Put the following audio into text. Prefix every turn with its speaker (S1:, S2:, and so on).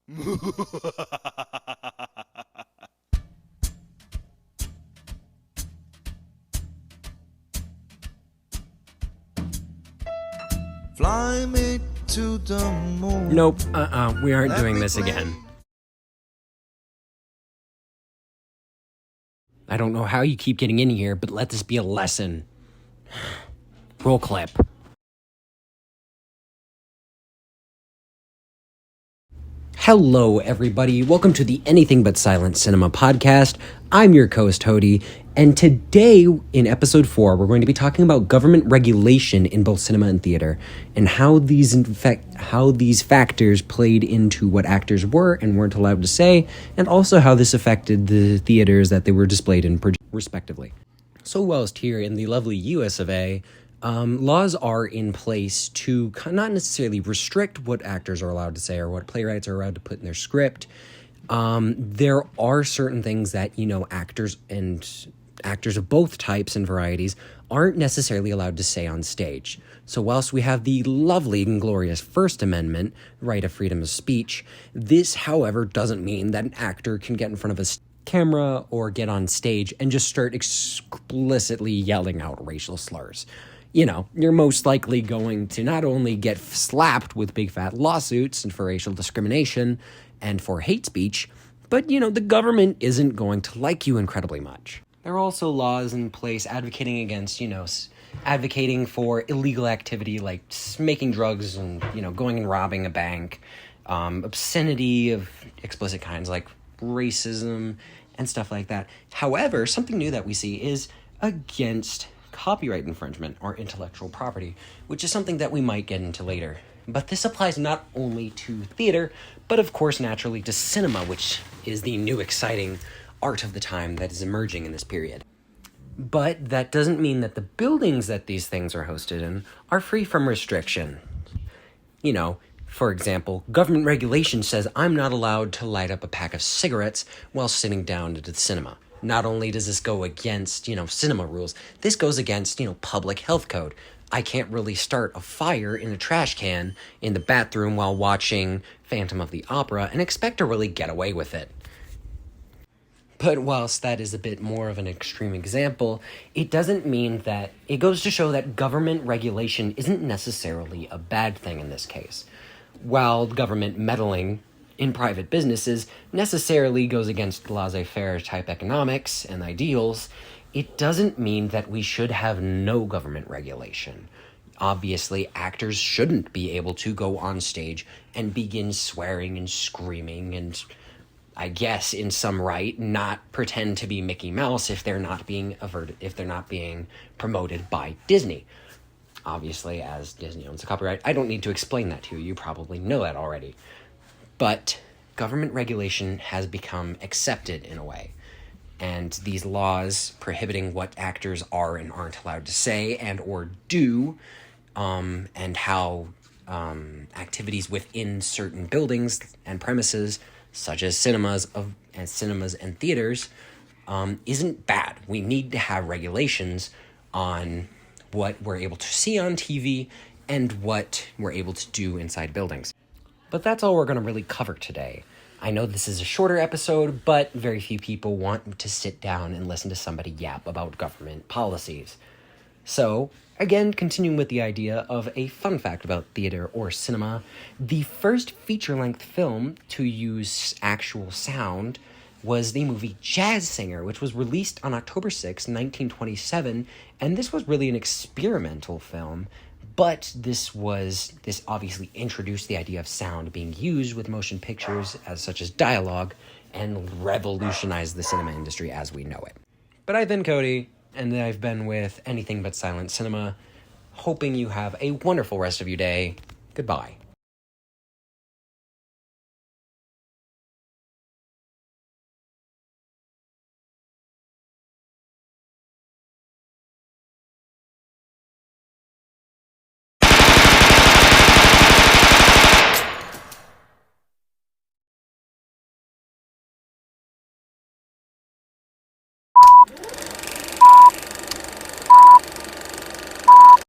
S1: Fly me to the moon.
S2: Nope, we aren't doing this again. I don't know how you keep getting in here, but let this be a lesson. Roll clip. Hello, everybody. Welcome to the Anything But Silent Cinema podcast. I'm your co-host, Hody, and today, in episode 4, we're going to be talking about government regulation in both cinema and theater, and how these factors played into what actors were and weren't allowed to say, and also how this affected the theaters that they were displayed in, respectively. So whilst here in the lovely US of A, laws are in place to not necessarily restrict what actors are allowed to say or what playwrights are allowed to put in their script. There are certain things that, actors of both types and varieties aren't necessarily allowed to say on stage. So whilst we have the lovely and glorious First Amendment, right of freedom of speech, this, however, doesn't mean that an actor can get in front of a camera or get on stage and just start explicitly yelling out racial slurs. You're most likely going to not only get slapped with big fat lawsuits and for racial discrimination and for hate speech, but, the government isn't going to like you incredibly much. There are also laws in place advocating against, advocating for illegal activity like making drugs and, going and robbing a bank, obscenity of explicit kinds like racism and stuff like that. However, something new that we see is against copyright infringement or intellectual property, which is something that we might get into later. But this applies not only to theater, but of course naturally to cinema, which is the new exciting art of the time that is emerging in this period. But that doesn't mean that the buildings that these things are hosted in are free from restriction. For example, government regulation says I'm not allowed to light up a pack of cigarettes while sitting down at the cinema. Not only does this go against, cinema rules, this goes against, public health code. I can't really start a fire in a trash can in the bathroom while watching Phantom of the Opera and expect to really get away with it. But whilst that is a bit more of an extreme example, it doesn't mean that it goes to show that government regulation isn't necessarily a bad thing in this case. While government meddling in private businesses necessarily goes against laissez-faire type economics and ideals, it doesn't mean that we should have no government regulation. Obviously, actors shouldn't be able to go on stage and begin swearing and screaming and, I guess, in some right, not pretend to be Mickey Mouse if they're not being promoted by Disney. Obviously, as Disney owns the copyright, I don't need to explain that to you. You probably know that already. But government regulation has become accepted in a way. And these laws prohibiting what actors are and aren't allowed to say and or do, and how activities within certain buildings and premises, such as cinemas and theaters, isn't bad. We need to have regulations on what we're able to see on TV and what we're able to do inside buildings. But that's all we're going to really cover today. I know this is a shorter episode, but very few people want to sit down and listen to somebody yap about government policies. So, again, continuing with the idea of a fun fact about theater or cinema, the first feature-length film to use actual sound was the movie Jazz Singer, which was released on October 6, 1927, and this was really an experimental film. But this obviously introduced the idea of sound being used with motion pictures such as dialogue and revolutionized the cinema industry as we know it. But I've been Cody, and I've been with Anything But Silent Cinema, hoping you have a wonderful rest of your day. Goodbye.